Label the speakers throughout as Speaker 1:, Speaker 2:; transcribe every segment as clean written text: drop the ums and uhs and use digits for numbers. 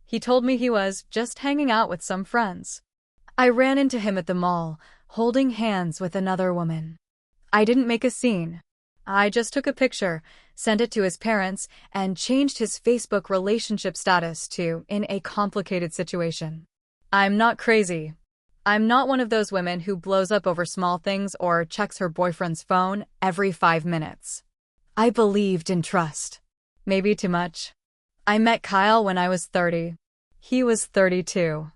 Speaker 1: He told me he was just hanging out with some friends. I ran into him at the mall, holding hands with another woman. I didn't make a scene. I just took a picture, sent it to his parents, and changed his Facebook relationship status to "in a complicated situation." I'm not crazy. I'm not one of those women who blows up over small things or checks her boyfriend's phone every 5 minutes. I believed in trust. Maybe too much. I met Kyle when I was 30. He was 32.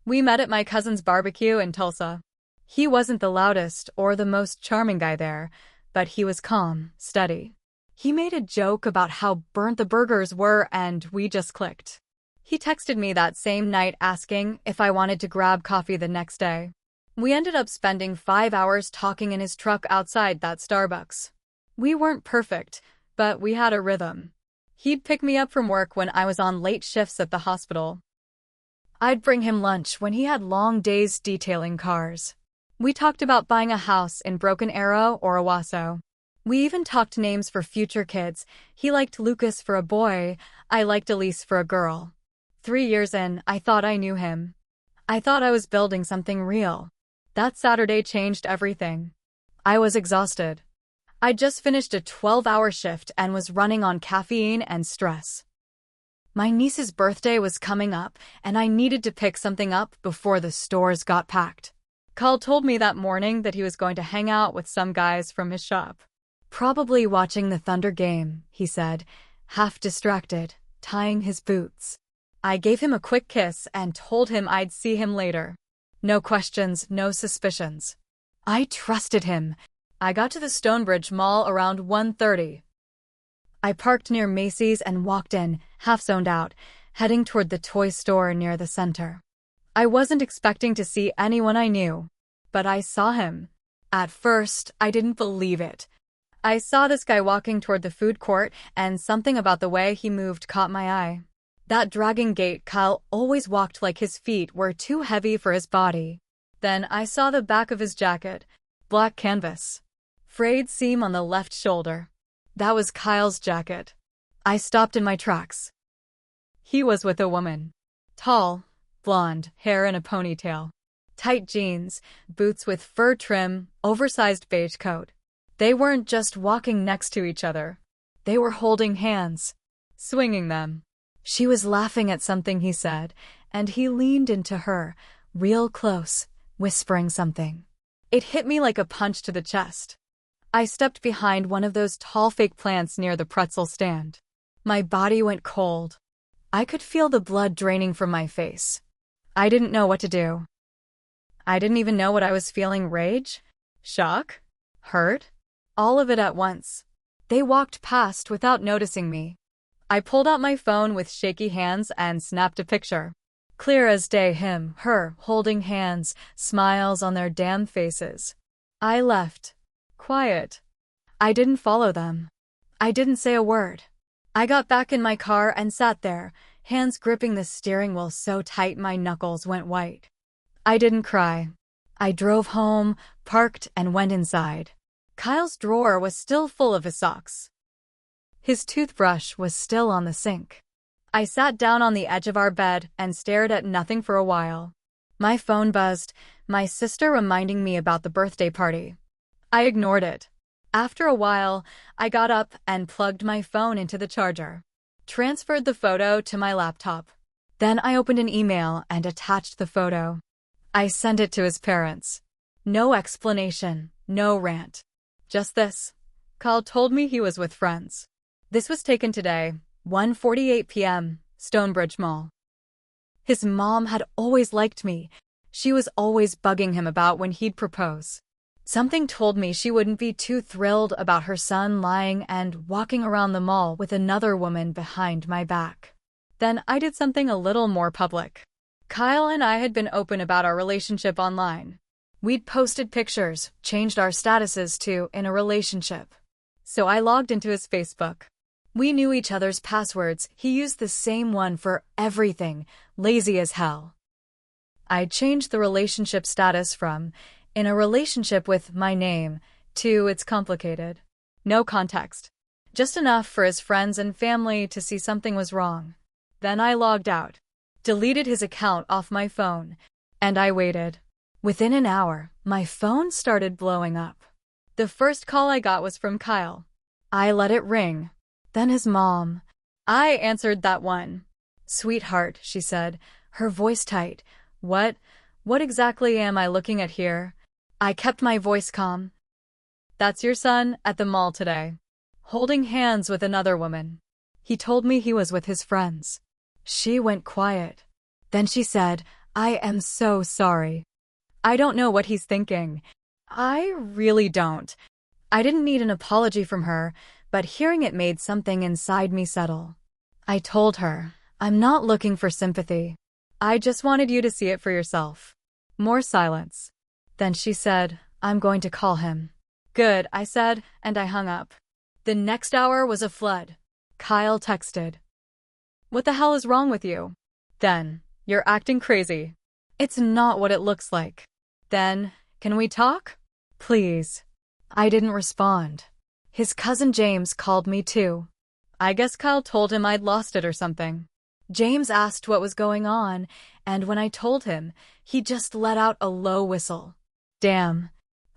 Speaker 1: We met at my cousin's barbecue in Tulsa. He wasn't the loudest or the most charming guy there, but he was calm, steady. He made a joke about how burnt the burgers were, and we just clicked. He texted me that same night asking if I wanted to grab coffee the next day. We ended up spending 5 hours talking in his truck outside that Starbucks. We weren't perfect, but we had a rhythm. He'd pick me up from work when I was on late shifts at the hospital. I'd bring him lunch when he had long days detailing cars. We talked about buying a house in Broken Arrow or Owasso. We even talked names for future kids. He liked Lucas for a boy, I liked Elise for a girl. 3 years in, I thought I knew him. I thought I was building something real. That Saturday changed everything. I was exhausted. I'd just finished a 12-hour shift and was running on caffeine and stress. My niece's birthday was coming up, and I needed to pick something up before the stores got packed. Carl told me that morning that he was going to hang out with some guys from his shop. Probably watching the Thunder game, he said, half distracted, tying his boots. I gave him a quick kiss and told him I'd see him later. No questions, no suspicions. I trusted him. I got to the Stonebridge Mall around 1:30. I parked near Macy's and walked in, half zoned out, heading toward the toy store near the center. I wasn't expecting to see anyone I knew, but I saw him. At first, I didn't believe it. I saw this guy walking toward the food court, and something about the way he moved caught my eye. That dragging gait Kyle always walked like his feet were too heavy for his body. Then I saw the back of his jacket, black canvas. Frayed seam on the left shoulder. That was Kyle's jacket. I stopped in my tracks. He was with a woman. Tall, blonde, hair in a ponytail. Tight jeans, boots with fur trim, oversized beige coat. They weren't just walking next to each other. They were holding hands, swinging them. She was laughing at something he said, and he leaned into her, real close, whispering something. It hit me like a punch to the chest. I stepped behind one of those tall fake plants near the pretzel stand. My body went cold. I could feel the blood draining from my face. I didn't know what to do. I didn't even know what I was feeling: rage, shock, hurt, all of it at once. They walked past without noticing me. I pulled out my phone with shaky hands and snapped a picture. Clear as day, him, her, holding hands, smiles on their damn faces. I left. Quiet. I didn't follow them. I didn't say a word. I got back in my car and sat there, hands gripping the steering wheel so tight my knuckles went white. I didn't cry. I drove home, parked, and went inside. Kyle's drawer was still full of his socks. His toothbrush was still on the sink. I sat down on the edge of our bed and stared at nothing for a while. My phone buzzed, my sister reminding me about the birthday party. I ignored it. After a while, I got up and plugged my phone into the charger. Transferred the photo to my laptop. Then I opened an email and attached the photo. I sent it to his parents. No explanation, no rant. Just this. Kyle told me he was with friends. This was taken today, 1:48 p.m., Stonebridge Mall. His mom had always liked me. She was always bugging him about when he'd propose. Something told me she wouldn't be too thrilled about her son lying and walking around the mall with another woman behind my back. Then I did something a little more public. Kyle and I had been open about our relationship online. We'd posted pictures, changed our statuses to "in a relationship." So I logged into his Facebook. We knew each other's passwords. He used the same one for everything, lazy as hell. I changed the relationship status from "in a relationship with my name" to "it's complicated." No context. Just enough for his friends and family to see something was wrong. Then I logged out, deleted his account off my phone, and I waited. Within an hour, my phone started blowing up. The first call I got was from Kyle. I let it ring. Then his mom. I answered that one. "Sweetheart," she said, her voice tight. What exactly am I looking at here?" I kept my voice calm. "That's your son at the mall today, holding hands with another woman. He told me he was with his friends." She went quiet. Then she said, "I am so sorry. I don't know what he's thinking. I really don't." I didn't need an apology from her, but hearing it made something inside me settle. I told her, "I'm not looking for sympathy. I just wanted you to see it for yourself." More silence. Then she said, "I'm going to call him." "Good," I said, and I hung up. The next hour was a flood. Kyle texted, "What the hell is wrong with you?" Then, "You're acting crazy. It's not what it looks like." Then, "Can we talk? Please." I didn't respond. His cousin James called me too. I guess Kyle told him I'd lost it or something. James asked what was going on, and when I told him, he just let out a low whistle. Damn.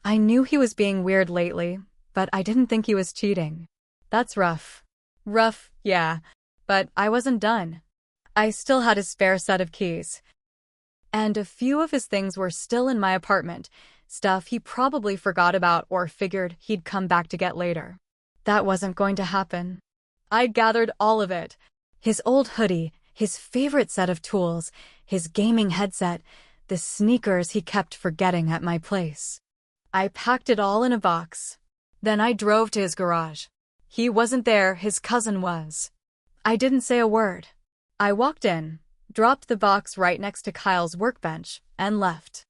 Speaker 1: I knew he was being weird lately, but I didn't think he was cheating. That's rough. Rough, yeah. But I wasn't done. I still had his spare set of keys. And a few of his things were still in my apartment, stuff he probably forgot about or figured he'd come back to get later. That wasn't going to happen. I gathered all of it. His old hoodie, his favorite set of tools, his gaming headset, the sneakers he kept forgetting at my place. I packed it all in a box. Then I drove to his garage. He wasn't there, his cousin was. I didn't say a word. I walked in, dropped the box right next to Kyle's workbench, and left.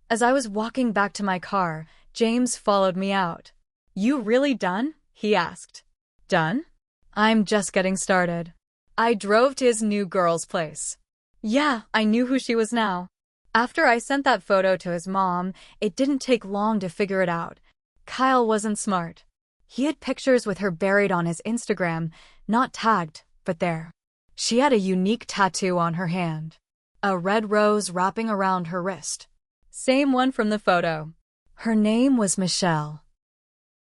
Speaker 1: As I was walking back to my car, James followed me out. "You really done?" he asked. "Done? I'm just getting started." I drove to his new girl's place. Yeah, I knew who she was now. After I sent that photo to his mom, it didn't take long to figure it out. Kyle wasn't smart. He had pictures with her buried on his Instagram, not tagged, but there. She had a unique tattoo on her hand. A red rose wrapping around her wrist. Same one from the photo. Her name was Michelle.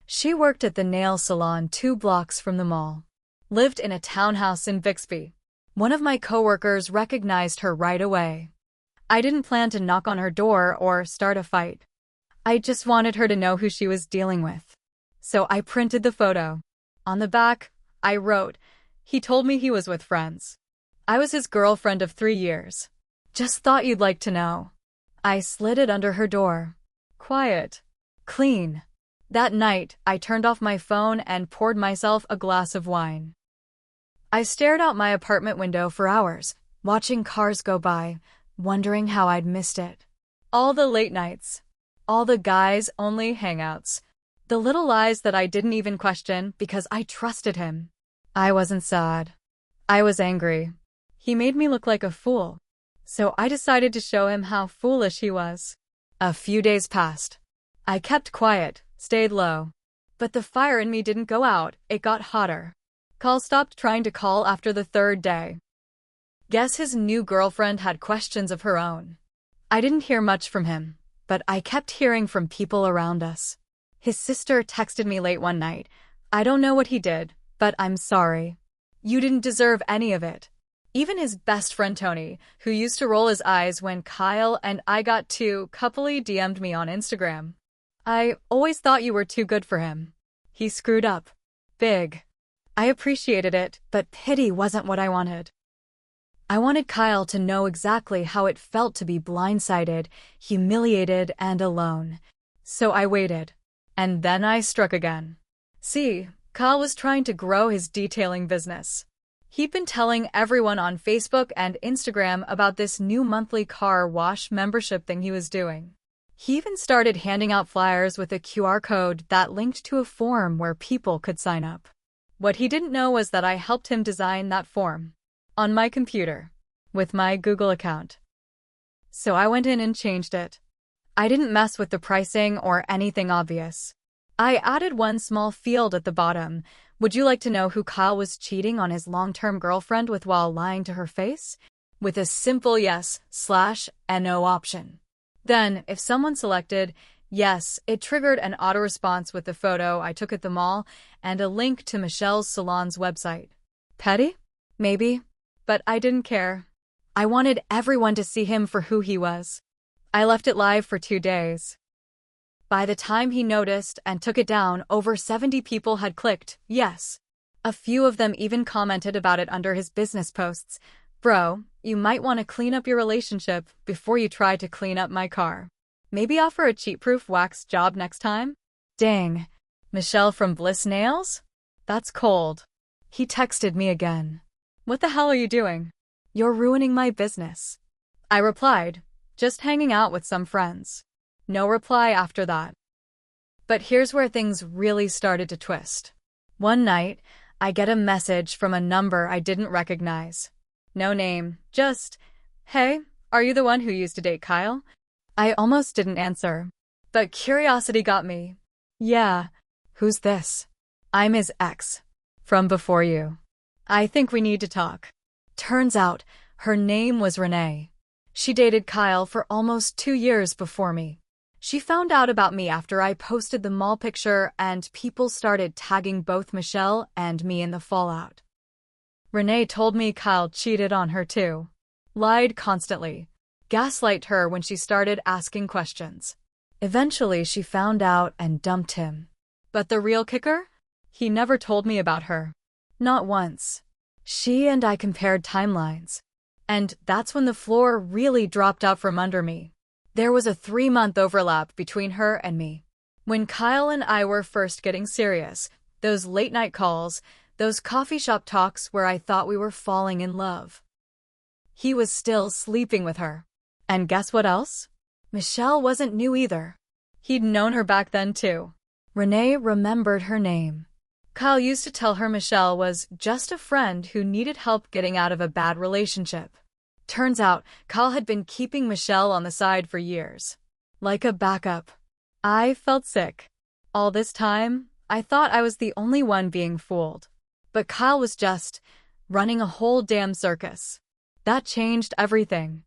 Speaker 1: She worked at the nail salon 2 blocks from the mall. Lived in a townhouse in Bixby. One of my coworkers recognized her right away. I didn't plan to knock on her door or start a fight. I just wanted her to know who she was dealing with. So I printed the photo. On the back, I wrote, "He told me he was with friends. I was his girlfriend of 3 years. Just thought you'd like to know." I slid it under her door. Quiet. Clean. That night, I turned off my phone and poured myself a glass of wine. I stared out my apartment window for hours, watching cars go by, wondering how I'd missed it. All the late nights. All the guys-only hangouts. The little lies that I didn't even question because I trusted him. I wasn't sad. I was angry. He made me look like a fool. So I decided to show him how foolish he was. A few days passed. I kept quiet, stayed low. But the fire in me didn't go out, it got hotter. Kyle stopped trying to call after the 3rd day. Guess his new girlfriend had questions of her own. I didn't hear much from him, but I kept hearing from people around us. His sister texted me late one night. "I don't know what he did, but I'm sorry. You didn't deserve any of it." Even his best friend Tony, who used to roll his eyes when Kyle and I got too coupley, DM'd me on Instagram. "I always thought you were too good for him. He screwed up. Big." I appreciated it, but pity wasn't what I wanted. I wanted Kyle to know exactly how it felt to be blindsided, humiliated, and alone. So I waited. And then I struck again. See, Kyle was trying to grow his detailing business. He'd been telling everyone on Facebook and Instagram about this new monthly car wash membership thing he was doing. He even started handing out flyers with a QR code that linked to a form where people could sign up. What he didn't know was that I helped him design that form. On my computer. With my Google account. So I went in and changed it. I didn't mess with the pricing or anything obvious. I added one small field at the bottom. Would you like to know who Kyle was cheating on his long-term girlfriend with while lying to her face? With a simple yes/no option. Then, if someone selected yes, it triggered an auto-response with the photo I took at the mall and a link to Michelle's salon's website. Petty? Maybe. But I didn't care. I wanted everyone to see him for who he was. I left it live for 2 days. By the time he noticed and took it down, over 70 people had clicked yes. A few of them even commented about it under his business posts. Bro, you might want to clean up your relationship before you try to clean up my car. Maybe offer a cheat-proof wax job next time? Dang. Michelle from Bliss Nails? That's cold. He texted me again. What the hell are you doing? You're ruining my business. I replied, just hanging out with some friends. No reply after that. But here's where things really started to twist. One night, I get a message from a number I didn't recognize. No name, just, hey, are you the one who used to date Kyle? I almost didn't answer, but curiosity got me. Yeah, who's this? I'm his ex. From before you. I think we need to talk. Turns out, her name was Renee. She dated Kyle for almost 2 years before me. She found out about me after I posted the mall picture and people started tagging both Michelle and me in the fallout. Renee told me Kyle cheated on her too. Lied constantly. Gaslight her when she started asking questions. Eventually she found out and dumped him. But the real kicker? He never told me about her. Not once. She and I compared timelines. And that's when the floor really dropped out from under me. There was a 3-month overlap between her and me. When Kyle and I were first getting serious, those late-night calls, those coffee shop talks where I thought we were falling in love. He was still sleeping with her. And guess what else? Michelle wasn't new either. He'd known her back then too. Renee remembered her name. Kyle used to tell her Michelle was just a friend who needed help getting out of a bad relationship. Turns out, Kyle had been keeping Michelle on the side for years. Like a backup. I felt sick. All this time, I thought I was the only one being fooled. But Kyle was just running a whole damn circus. That changed everything.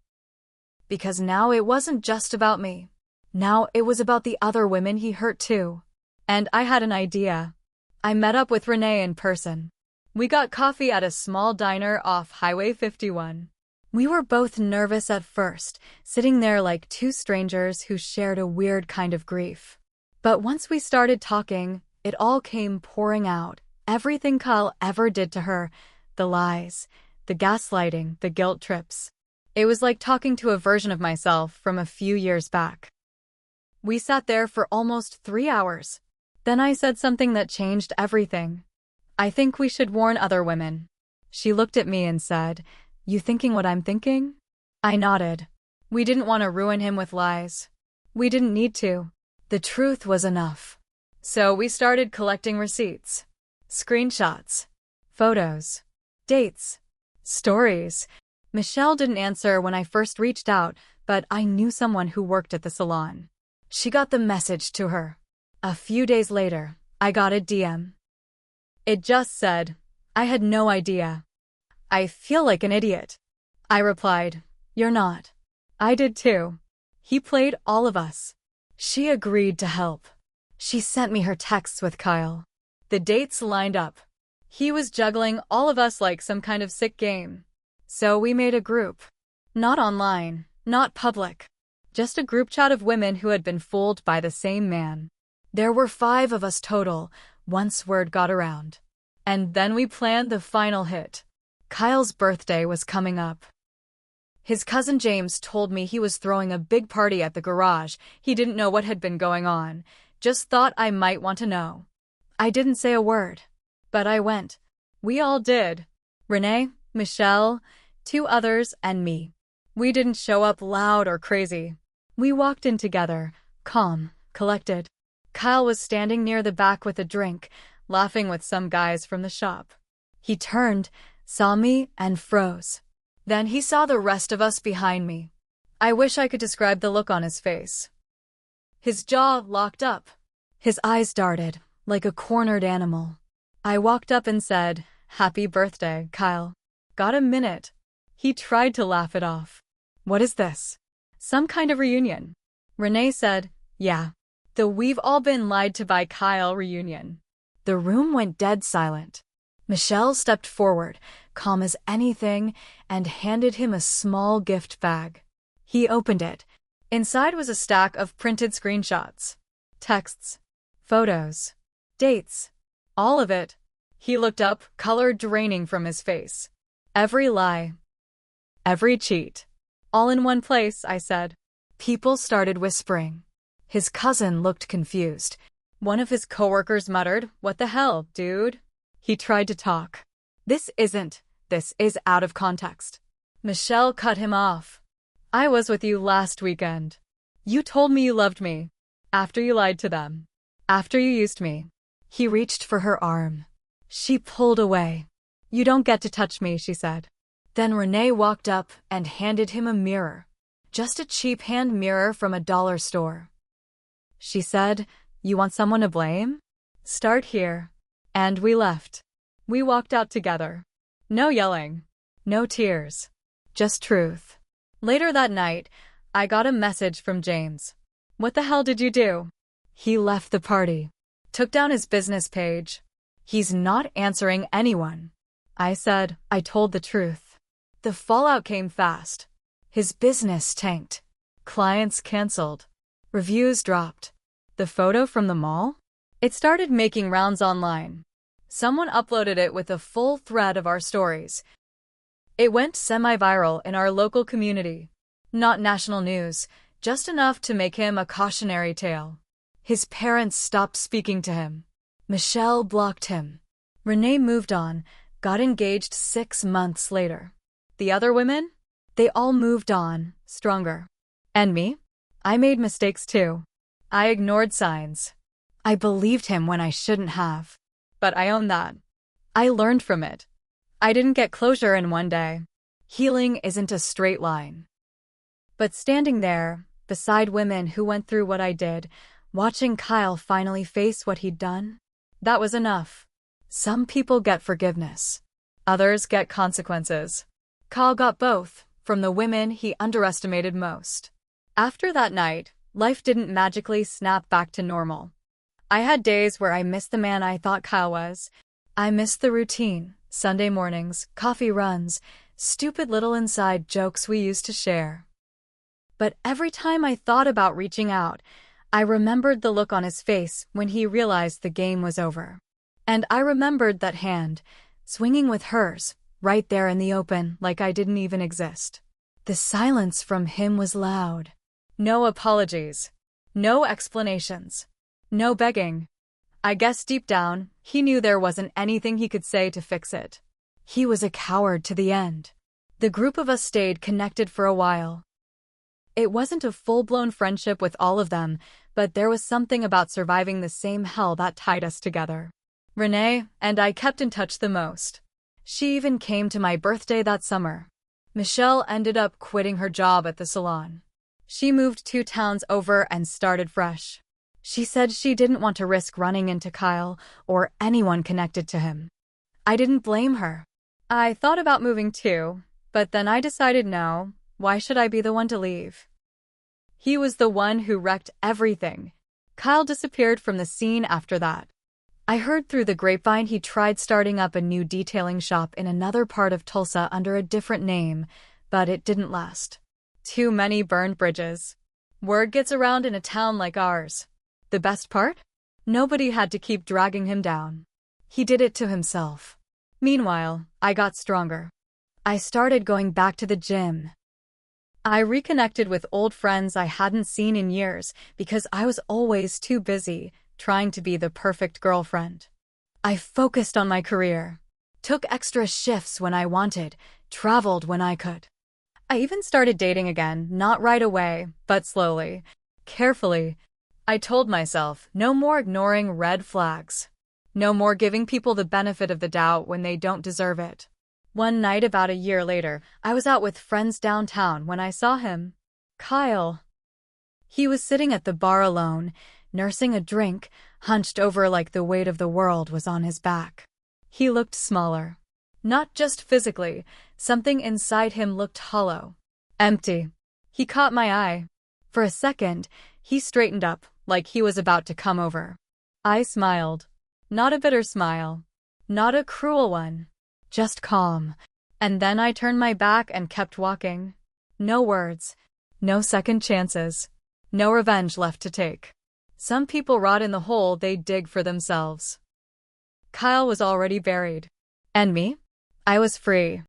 Speaker 1: Because now it wasn't just about me. Now it was about the other women he hurt too. And I had an idea. I met up with Renee in person. We got coffee at a small diner off Highway 51. We were both nervous at first, sitting there like two strangers who shared a weird kind of grief. But once we started talking, it all came pouring out. Everything Kyle ever did to her, the lies, the gaslighting, the guilt trips. It was like talking to a version of myself from a few years back. We sat there for almost 3 hours. Then I said something that changed everything. I think we should warn other women. She looked at me and said, "You thinking what I'm thinking?" I nodded. We didn't want to ruin him with lies. We didn't need to. The truth was enough. So we started collecting receipts, screenshots, photos, dates, stories. Michelle didn't answer when I first reached out, but I knew someone who worked at the salon. She got the message to her. A few days later, I got a DM. It just said, "I had no idea. I feel like an idiot." I replied, "You're not." I did too. He played all of us. She agreed to help. She sent me her texts with Kyle. The dates lined up. He was juggling all of us like some kind of sick game. So we made a group. Not online, not public. Just a group chat of women who had been fooled by the same man. There were 5 of us total, once word got around. And then we planned the final hit. Kyle's birthday was coming up. His cousin James told me he was throwing a big party at the garage. He didn't know what had been going on, just thought I might want to know. I didn't say a word, but I went. We all did. Renee, Michelle, 2 others, and me. We didn't show up loud or crazy. We walked in together, calm, collected. Kyle was standing near the back with a drink, laughing with some guys from the shop. He turned, saw me, and froze. Then he saw the rest of us behind me. I wish I could describe the look on his face. His jaw locked up. His eyes darted, like a cornered animal. I walked up and said, "Happy birthday, Kyle. Got a minute?" He tried to laugh it off. "What is this? Some kind of reunion?" Renee said, "Yeah. The We've All Been Lied to by Kyle reunion." The room went dead silent. Michelle stepped forward, calm as anything, and handed him a small gift bag. He opened it. Inside was a stack of printed screenshots. Texts. Photos. Dates. All of it. He looked up, color draining from his face. "Every lie. Every cheat. All in one place," I said. People started whispering. His cousin looked confused. One of his coworkers muttered, "What the hell, dude?" He tried to talk. This is out of context." Michelle cut him off. "I was with you last weekend. You told me you loved me. After you lied to them. After you used me." He reached for her arm. She pulled away. "You don't get to touch me," she said. Then Renee walked up and handed him a mirror. Just a cheap hand mirror from a dollar store. She said, "You want someone to blame? Start here." And we left. We walked out together. No yelling. No tears. Just truth. Later that night, I got a message from James. "What the hell did you do?" He left the party. Took down his business page. He's not answering anyone. I said, I told the truth. The fallout came fast. His business tanked. Clients canceled. Reviews dropped. The photo from the mall? It started making rounds online. Someone uploaded it with a full thread of our stories. It went semi-viral in our local community. Not national news, just enough to make him a cautionary tale. His parents stopped speaking to him. Michelle blocked him. Renee moved on, got engaged 6 months later. The other women? They all moved on, stronger. And me? I made mistakes too. I ignored signs. I believed him when I shouldn't have. But I own that. I learned from it. I didn't get closure in one day. Healing isn't a straight line. But standing there, beside women who went through what I did, watching Kyle finally face what he'd done, that was enough. Some people get forgiveness. Others get consequences. Kyle got both, from the women he underestimated most. After that night, life didn't magically snap back to normal. I had days where I missed the man I thought Kyle was. I missed the routine, Sunday mornings, coffee runs, stupid little inside jokes we used to share. But every time I thought about reaching out, I remembered the look on his face when he realized the game was over. And I remembered that hand, swinging with hers, right there in the open like I didn't even exist. The silence from him was loud. No apologies. No explanations. No begging. I guess deep down, he knew there wasn't anything he could say to fix it. He was a coward to the end. The group of us stayed connected for a while. It wasn't a full-blown friendship with all of them, but there was something about surviving the same hell that tied us together. Renee and I kept in touch the most. She even came to my birthday that summer. Michelle ended up quitting her job at the salon. She moved 2 towns over and started fresh. She said she didn't want to risk running into Kyle or anyone connected to him. I didn't blame her. I thought about moving too, but then I decided no, why should I be the one to leave? He was the one who wrecked everything. Kyle disappeared from the scene after that. I heard through the grapevine he tried starting up a new detailing shop in another part of Tulsa under a different name, but it didn't last. Too many burned bridges. Word gets around in a town like ours. The best part? Nobody had to keep dragging him down. He did it to himself. Meanwhile, I got stronger. I started going back to the gym. I reconnected with old friends I hadn't seen in years because I was always too busy trying to be the perfect girlfriend. I focused on my career, took extra shifts when I wanted, traveled when I could. I even started dating again, not right away, but slowly, carefully. I told myself, no more ignoring red flags. No more giving people the benefit of the doubt when they don't deserve it. One night about a year later, I was out with friends downtown when I saw him. Kyle. He was sitting at the bar alone, nursing a drink, hunched over like the weight of the world was on his back. He looked smaller. Not just physically, something inside him looked hollow. Empty. He caught my eye. For a second, he straightened up, like he was about to come over. I smiled. Not a bitter smile. Not a cruel one. Just calm. And then I turned my back and kept walking. No words. No second chances. No revenge left to take. Some people rot in the hole they dig for themselves. Kyle was already buried. And me? I was free.